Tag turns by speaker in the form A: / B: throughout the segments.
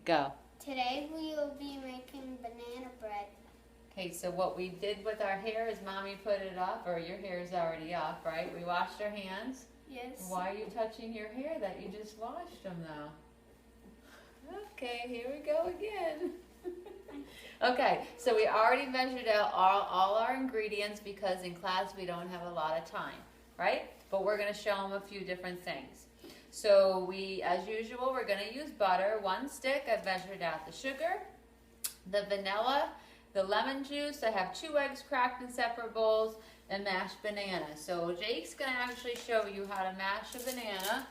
A: Go.
B: Today we will be making banana bread.
A: Okay, so what we did with our hair is Mommy put it up, or your hair is already up, right? We washed our hands.
B: Yes.
A: Why are you touching your hair that you just washed them though? Okay, here we go again. Okay, so we already measured out all our ingredients because in class we don't have a lot of time, right? But we're going to show them a few different things. So we, as usual, we're going to use butter, 1 stick. I've measured out the sugar, the vanilla, the lemon juice. I have 2 eggs cracked in separate bowls and mashed bananas. So Jake's going to actually show you how to mash a banana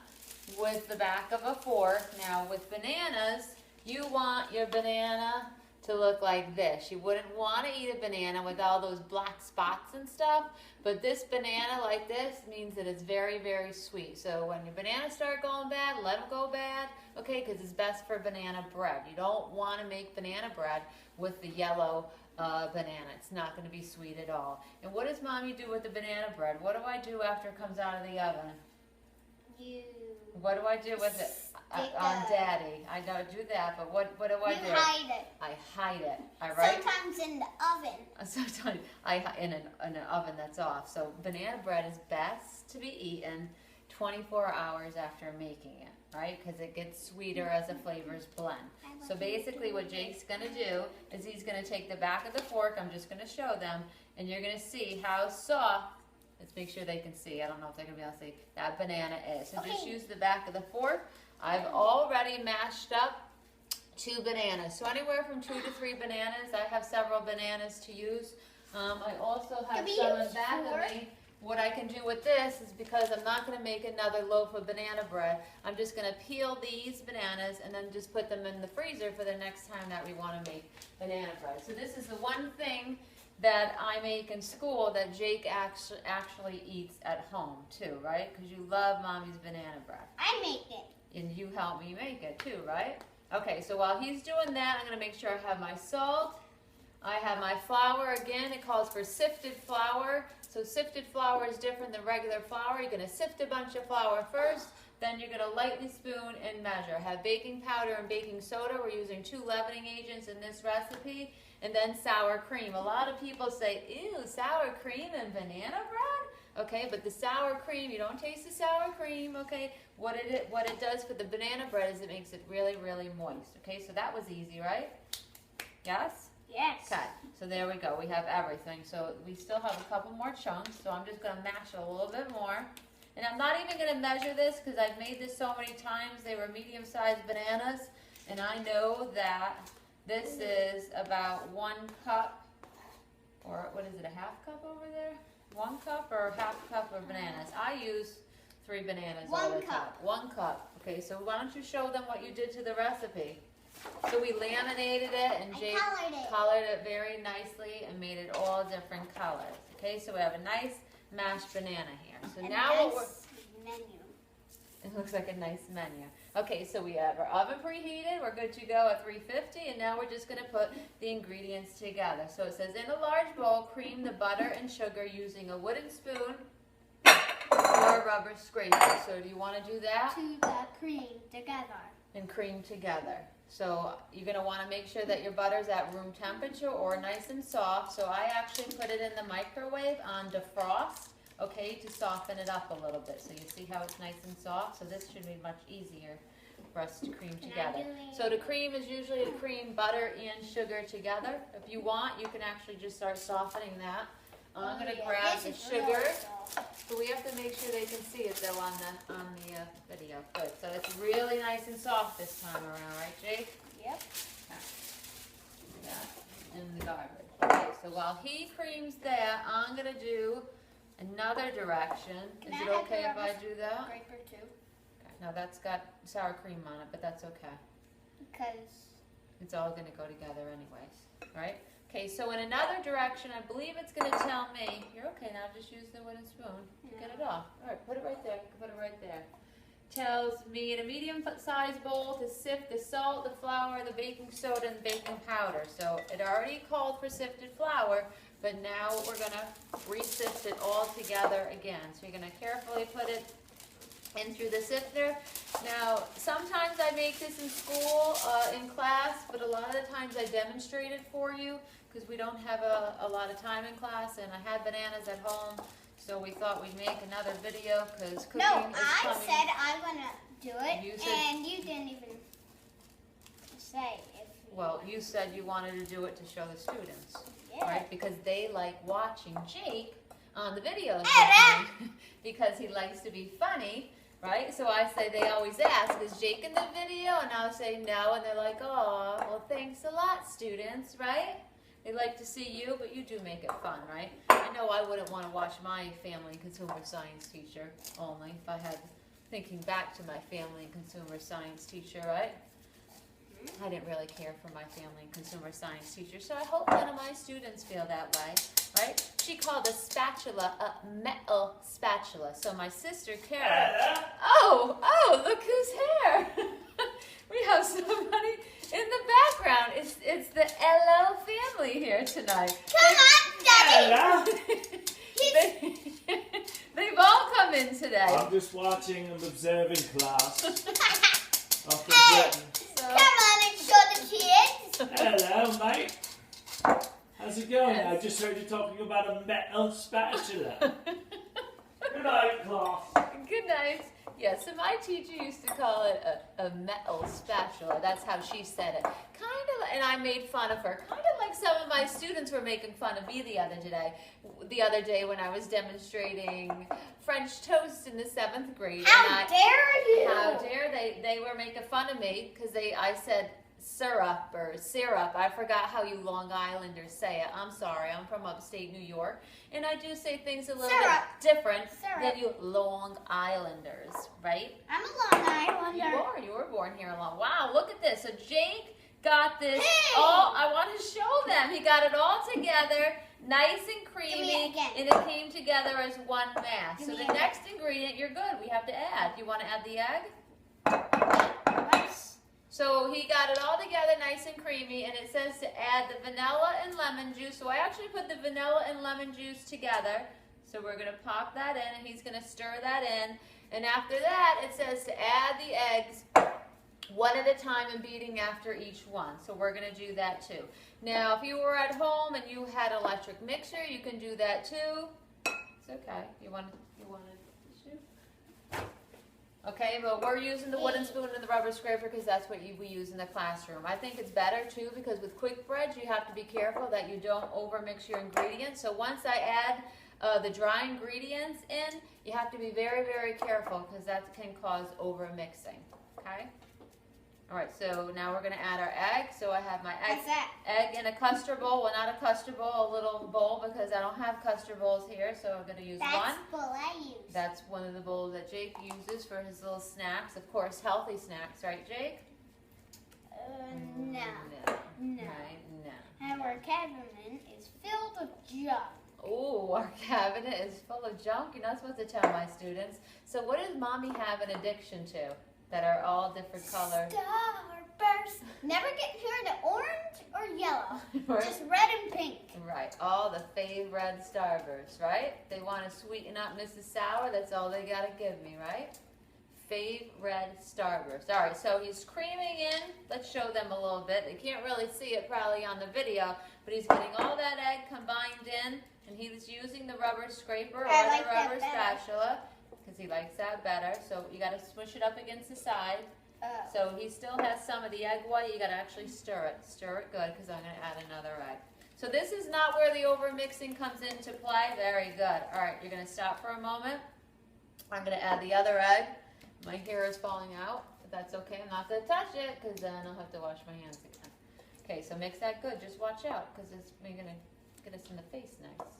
A: with the back of a fork. Now with bananas, you want your banana to look like this. You wouldn't want to eat a banana with all those black spots and stuff, but this banana like this means that it's very, very sweet. So when your bananas start going bad, let them go bad, okay, because it's best for banana bread. You don't want to make banana bread with the yellow banana. It's not going to be sweet at all. And what does Mommy do with the banana bread? What do I do after it comes out of the oven? What do I do with it? On Daddy. I don't do that, but what do I do?
B: You hide it.
A: I hide it. All right?
B: Sometimes in the oven.
A: Sometimes in an oven that's off. So banana bread is best to be eaten 24 hours after making it, right? Because it gets sweeter as the flavors blend. So basically what Jake's going to do is he's going to take the back of the fork, I'm just going to show them, and you're going to see how soft, let's make sure they can see, I don't know if they're going to be able to see, that banana is. So just use the back of the fork. I've already mashed up 2 bananas. So anywhere from 2 to 3 bananas. I have several bananas to use. I also have some in back of me. What I can do with this is because I'm not going to make another loaf of banana bread, I'm just going to peel these bananas and then just put them in the freezer for the next time that we want to make banana bread. So this is the one thing that I make in school that Jake actually eats at home too, right? Because you love Mommy's banana bread.
B: I make it.
A: And you help me make it too, right? Okay, so while he's doing that, I'm going to make sure I have my salt. I have my flour. Again, it calls for sifted flour. So sifted flour is different than regular flour. You're going to sift a bunch of flour first, then you're going to lightly spoon and measure. I have baking powder and baking soda. We're using 2 leavening agents in this recipe. And then sour cream. A lot of people say, ew, sour cream and banana bread? Okay, but the sour cream, you don't taste the sour cream, okay? What it does for the banana bread is it makes it really, really moist. Okay, so that was easy, right? Yes?
B: Yes.
A: Okay, so there we go. We have everything. So we still have a couple more chunks, so I'm just going to mash it a little bit more. And I'm not even going to measure this because I've made this so many times. They were medium-sized bananas, and I know that this is about 1 cup, or what is it, a half cup over there? 1 cup or half cup of bananas. I use 3 bananas all the time. 1 cup. Okay, so why don't you show them what you did to the recipe? So we laminated it and Jake colored it very nicely and made it all different colors. Okay, so we have a nice mashed banana here. So now
B: menu.
A: it looks like a nice menu. Okay, so we have our oven preheated. We're good to go at 350, and now we're just going to put the ingredients together. So it says, in a large bowl, cream the butter and sugar using a wooden spoon or a rubber scraper. So do you want to do that?
B: To the cream together.
A: And cream together. So you're going to want to make sure that your butter's at room temperature or nice and soft. So I actually put it in the microwave on defrost. Okay, to soften it up a little bit. So you see how it's nice and soft? So this should be much easier for us to cream together. So the cream is usually to cream butter and sugar together. If you want, you can actually just start softening that. I'm going to grab the sugar. So we have to make sure they can see it though on the video. Good. So it's really nice and soft this time around, right, Jake?
B: Yep.
A: Okay. Yeah. In the garbage. Okay, so while he creams that, I'm going to do another direction. Is it okay if I do that?
B: Scraper too.
A: Okay. Now that's got sour cream on it, but that's okay.
B: Because
A: it's all going to go together anyways, right? Okay, so in another direction, I believe it's going to tell me, you're okay now, just use the wooden spoon. Get it off. All right, put it right there. Put it right there. Tells me in a medium-sized bowl to sift the salt, the flour, the baking soda, and baking powder. So it already called for sifted flour, but now we're going to re-sift it all together again. So you're going to carefully put it in through the sifter. Now, sometimes I make this in school, in class. but a lot of the times I demonstrate it for you because we don't have a lot of time in class, and I had bananas at home, so we thought we'd make another video because cooking
B: No,
A: is
B: I
A: coming.
B: said I want to do it,
A: You said-
B: and you didn't even say if you
A: Well, you said you wanted to do it to show the students,
B: yeah.
A: right? Because they like watching Jake on the videos
B: Hey,
A: with me because he likes to be funny, right? So I say, they always ask, is Jake in the video? And I'll say no, and they're like, oh, well, thanks a lot, students, right? They like to see you, but you do make it fun, right? I know I wouldn't want to watch my family and consumer science teacher only if I had thinking back to my family and consumer science teacher, right? I didn't really care for my family and consumer science teacher, so I hope none of my students feel that way, right? She called a spatula a metal spatula. So my sister Karen, oh, look who's here. We have somebody in the background. It's the LL family here tonight.
B: Come on, Daddy.
A: They've all come in today.
C: I'm just watching and observing class. I'm from
B: Hey.
C: Britain.
A: So,
B: Come on and show the kids.
C: Hello, mate. How's it going?
A: Yes.
C: I just heard you talking about a metal spatula. Good night, class.
A: good night. Yeah, so my teacher used to call it a metal spatula. That's how she said it. Kind of, and I made fun of her. Kind of like some of my students were making fun of me the other day when I was demonstrating French toast in the 7th grade.
B: How dare you?
A: How dare they were making fun of me because I said syrup or syrup. I forgot how you Long Islanders say it. I'm sorry. I'm from upstate New York, and I do say things a little
B: Syrup.
A: bit different
B: Syrup.
A: than you Long Islanders, right?
B: I'm a Long Islander.
A: You are. You were born here in Long. Wow, look at this. So Jake got this
B: Hey!
A: all. I want to show them. He got it all together, nice and
B: Give me
A: creamy,
B: it again.
A: and it came together as one mass.
B: Give
A: So
B: me
A: the
B: it again.
A: next ingredient, you're good. We have to add. You want to add the egg?
B: What's-
A: So he got it all together nice and creamy, and it says to add the vanilla and lemon juice. So I actually put the vanilla and lemon juice together. So we're going to pop that in, and he's going to stir that in. And after that, it says to add the eggs one at a time and beating after each one. So we're going to do that too. Now, if you were at home and you had electric mixer, you can do that too. It's okay. You want to tissue? Okay, but we're using the wooden spoon and the rubber scraper because that's what we use in the classroom. I think it's better too because with quick breads you have to be careful that you don't overmix your ingredients. So once I add the dry ingredients in, you have to be very, very careful because that can cause overmixing. Okay? All right, so now we're going to add our egg. So I have my
B: What's that?
A: egg in a custard bowl. Well, not a custard bowl, a little bowl because I don't have custard bowls here, so I'm going to use
B: That's
A: one.
B: what I use.
A: That's one of the bowls that Jake uses for his little snacks. Of course, healthy snacks, right, Jake?
B: No. No.
A: Right, no.
B: Our cabinet is filled with junk.
A: Oh, our cabinet is full of junk. You're not supposed to tell my students. So what does Mommy have an addiction to that are all different colors?
B: Starburst. Never get here the orange or yellow.
A: Right.
B: Just red and pink.
A: Right, all the fave red Starbursts, right? They want to sweeten up Mrs. Sour, that's all they got to give me, right? Fave red Starburst. All right, so he's creaming in. Let's show them a little bit. They can't really see it probably on the video, but he's getting all that egg combined in, and he's using the rubber scraper or
B: I
A: the
B: like that
A: rubber
B: better.
A: spatula because he likes that better. So you got to smush it up against the side. So he still has some of the egg white. You got to actually stir it. Stir it good because I'm going to add another egg. So this is not where the overmixing comes into play. Very good. All right, you're going to stop for a moment. I'm going to add the other egg. My hair is falling out, but that's okay. I'm not going to touch it because then I'll have to wash my hands again. Okay, so mix that good. Just watch out because it's going to get us in the face next.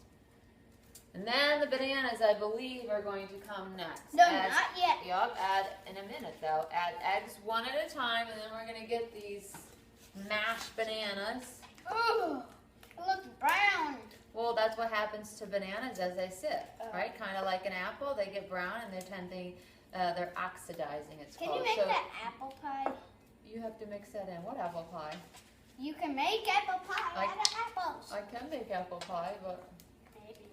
A: And then the bananas, I believe, are going to come next.
B: No, not yet.
A: Yup, add in a minute though. Add eggs one at a time, and then we're going to get these mashed bananas.
B: Ooh, it looks brown.
A: Well, that's what happens to bananas as they sit,
B: Oh.
A: right? Kind of like an apple, they get brown and they're oxidizing. It's
B: Can
A: called.
B: you make
A: So
B: that apple pie?
A: you have to mix that in. What apple pie?
B: You can make apple pie
A: Like-
B: out of apples.
A: I can make apple pie, but
B: Maybe.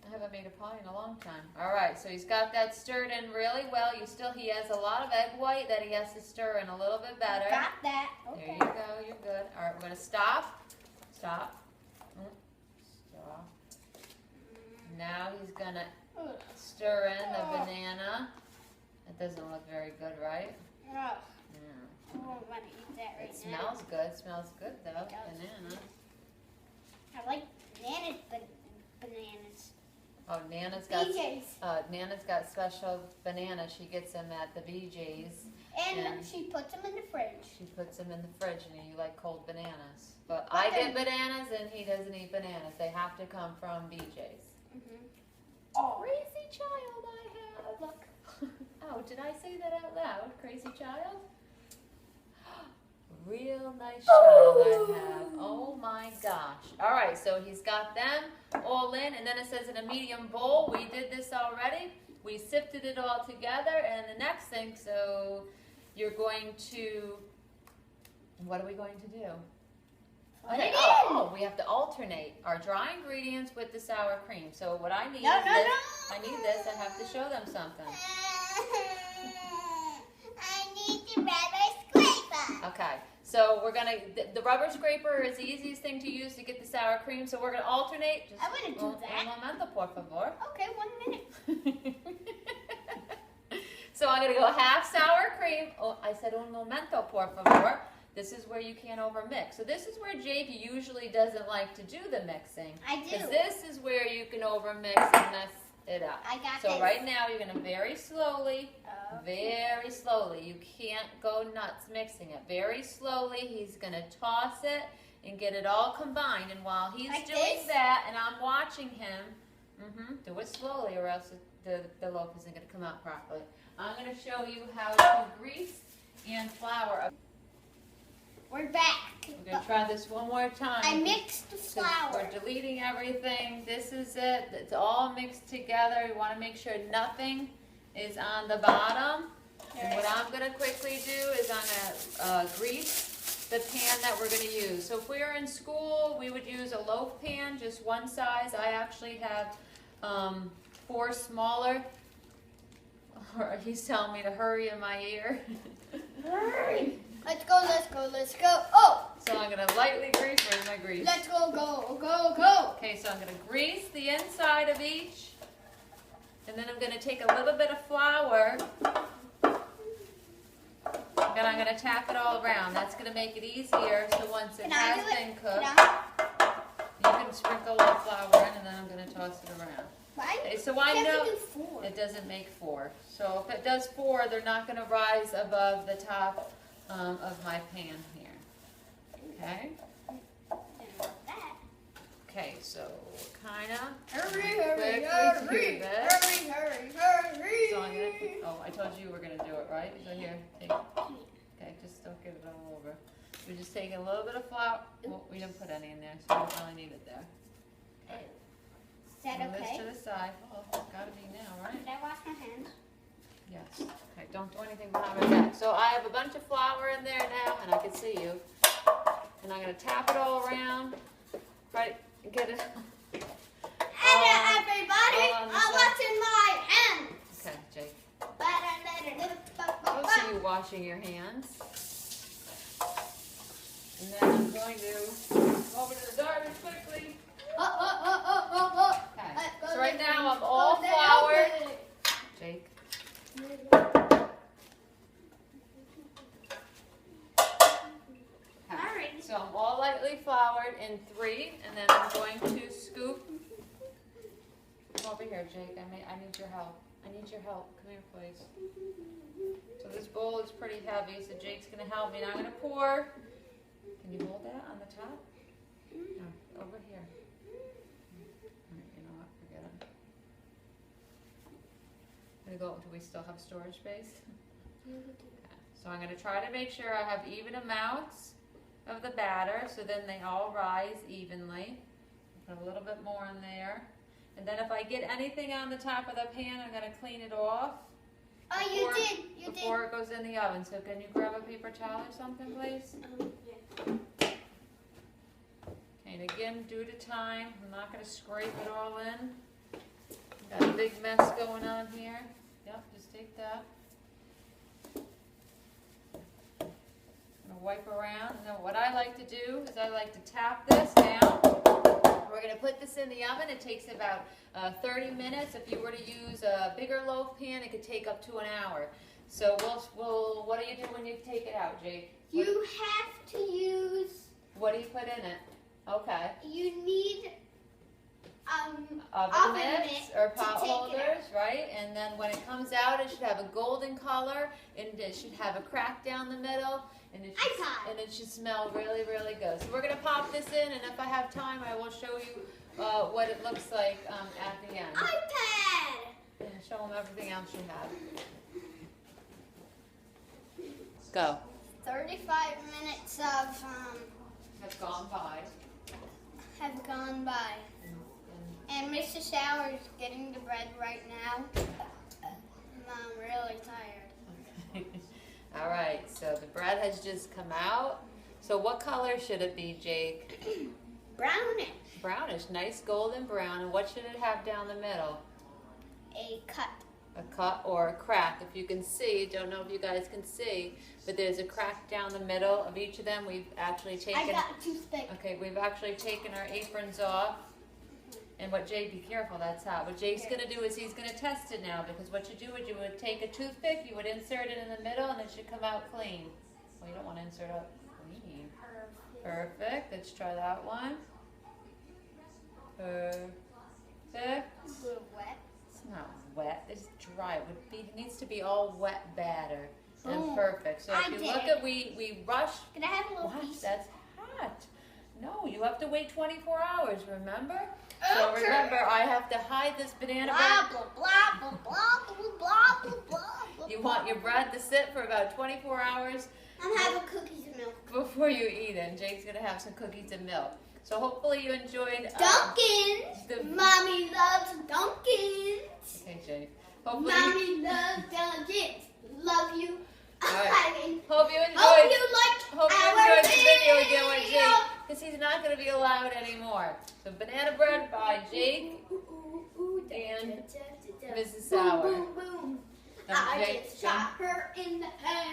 A: I haven't made a pie in a long time. All right, so he's got that stirred in really well. He has a lot of egg white that he has to stir in a little bit better.
B: Got that.
A: There
B: Okay.
A: you go, you're good. All right, we're gonna stop. Stop. Stop. Now he's gonna stir in the banana. It doesn't look very good, right?
B: Ugh.
A: Yeah.
B: I won't want to eat that right
A: It
B: now.
A: smells good. It smells good though.
B: It does.
A: Banana.
B: I like bananas.
A: Oh,
B: BJ's.
A: Nana's got special bananas. She gets them at the BJ's.
B: And
A: Yeah.
B: she puts them in the fridge.
A: She puts them in the fridge, and you like cold bananas. But I get bananas, and he doesn't eat bananas. They have to come from BJ's.
B: Oh.
A: Crazy child I have. Look. Oh, did I say that out loud? Crazy child? Real nice child I have. Oh my gosh. All right, so he's got them all in, and then it says in a medium bowl. We did this already. We sifted it all together, and the next thing, so you're going to, what are we going to do?
B: Put
A: Okay,
B: it
A: oh, we have to alternate our dry ingredients with the sour cream. So what I need
B: No,
A: is
B: no,
A: this.
B: no.
A: I need this. I have to show them something.
B: I need the rubber scraper.
A: Okay, so we're gonna, the rubber scraper is the easiest thing to use to get the sour cream. So we're gonna alternate. Just
B: I wouldn't do that.
A: Un momento, por favor.
B: Okay, 1 minute.
A: So I'm gonna go half sour cream. Oh, I said un momento, por favor. This is where you can't overmix. So this is where Jake usually doesn't like to do the mixing.
B: I do.
A: Because this is where you can overmix and mess it up.
B: I got
A: So
B: this.
A: right now you're gonna very slowly, you can't go nuts mixing it. Very slowly, he's gonna toss it and get it all combined. And while he's
B: Like
A: doing
B: this?
A: that, and I'm watching him, do it slowly or else the loaf isn't gonna come out properly. I'm gonna show you how to grease and flour.
B: We're back.
A: We're gonna try this one more time.
B: I mixed the
A: 'Cause
B: flour.
A: We're deleting everything. This is it. It's all mixed together. You want to make sure nothing is on the bottom. And what I'm going to quickly do is I'm going to grease the pan that we're going to use. So if we were in school, we would use a loaf pan, just one size. I actually have 4 smaller. He's telling me to hurry in my ear.
B: Hurry. Let's go, let's go, let's go. Oh,
A: So I'm going to lightly grease. Where's my grease?
B: let's go, go, go, go.
A: Okay, so I'm going to grease the inside of each, and then I'm going to take a little bit of flour, and I'm going to tap it all around. That's going to make it easier, so once it
B: Can I
A: has
B: do it?
A: been
B: Can
A: cooked,
B: I?
A: you can sprinkle a little flour in, and then I'm going to toss it around.
B: Why?
A: Okay, so I
B: Can't
A: know
B: we do 4?
A: it doesn't make 4. So if it does 4, they're not going to rise above the top of my pan here. Okay?
B: Didn't want that.
A: Okay, so kind of.
B: Hurry,
A: Quickly
B: hurry,
A: do
B: hurry,
A: this.
B: hurry, hurry, hurry.
A: So I'm gonna, oh, I told you you were gonna do it, right? So here, take, okay, just don't get it all over. We're just taking a little bit of flour. Well, we didn't put any in there, so we don't really need it there. Okay.
B: Is that
A: Move this
B: okay?
A: to the side. Oh, it's gotta be now, right?
B: Did I wash my hands?
A: Yes. Okay, don't do anything behind my back. So I have a bunch of flour in there now, and I can see you. And I'm gonna tap it all around, right, and get it.
B: Hello, everybody.
A: on the
B: I'm
A: side.
B: washing my hands.
A: Okay, Jake.
B: Ba-da-da-da-da-da-ba-ba.
A: I'll see you washing your hands. And then I'm going to go over to the garbage quickly. Okay. So right now I'm all floured. Jake. Okay.
B: Alright.
A: So I'm all lightly floured in 3, and then I'm going to scoop. Come over here, Jake. I need your help. I need your help. Come here, please. So this bowl is pretty heavy, so Jake's gonna help me. And I'm gonna pour. Can you hold that on the top? No, over here. Alright, you know what? Forget it. I'm gonna go. Do we still have storage space? Okay. So I'm gonna try to make sure I have even amounts of the batter, so then they all rise evenly. Put a little bit more in there. And then if I get anything on the top of the pan, I'm gonna clean it off.
B: Oh, you did. You did.
A: Before it goes in the oven. So can you grab a paper towel or something, please?
B: Yeah.
A: Okay, and again, due to time, I'm not gonna scrape it all in. Got a big mess going on here. Yep, just take that. I'm gonna wipe around. And then what I like to do is I like to tap this down. We're going to put this in the oven. It takes about 30 minutes. If you were to use a bigger loaf pan, it could take up to an hour. So what do you do when you take it out, Jake?
B: You have to use.
A: What do you put in it? Okay.
B: You need
A: Oven mitts or
B: to
A: pot
B: take it out.
A: holders, right? And then when it comes out, it should have a golden color, and it should have a crack down the middle, and it should smell really, really good. So we're gonna pop this in, and if I have time, I will show you what it looks like at the end,
B: iPad.
A: and show them everything else you have. Go.
B: 35 minutes of
A: Have gone by.
B: have gone by. And Mrs. Sauer is getting the bread right now. And I'm really tired.
A: All right, so the bread has just come out. So what color should it be, Jake?
B: Brownish.
A: Brownish, nice golden brown. And what should it have down the middle?
B: A cut.
A: A cut or a crack. If you can see, don't know if you guys can see, but there's a crack down the middle of each of them. We've actually taken.
B: I got a toothpick.
A: Okay, we've actually taken our aprons off. And what Jake, be careful, that's hot. What Jake's gonna do is he's gonna test it now, because what you do is you would take a toothpick, you would insert it in the middle, and it should come out clean. Well, you don't want to insert out clean. Perfect. Let's try that one. Perfect.
B: A little wet.
A: It's not wet. It's dry. It needs to be all wet batter and
B: Boom.
A: perfect. So if
B: I
A: you
B: did.
A: look at we rush.
B: Can I have a little
A: Watch,
B: piece?
A: that's hot. No, you have to wait 24 hours. Remember? So
B: Okay.
A: remember, I have to hide this banana
B: Blah,
A: bread.
B: blah, blah, blah, blah, blah, blah, blah, blah.
A: You want your bread to sit for about 24 hours
B: I'm having cookies and milk.
A: before you eat it. And Jake's gonna have some cookies and milk. So hopefully you enjoyed.
B: Dunkin's.
A: the-
B: Mommy loves Dunkin's.
A: Okay, Jake. Hopefully.
B: Mommy loves Dunkin's. Love you.
A: All right.
B: I mean,
A: Hope you enjoyed.
B: hope you liked
A: Hope you
B: our
A: enjoyed the video again with
B: video.
A: Jake, because he's not going to be allowed anymore. So banana bread by Jake and Mrs. Sauer.
B: Boom, boom, boom.
A: No,
B: I
A: Jake,
B: just shot her in the head.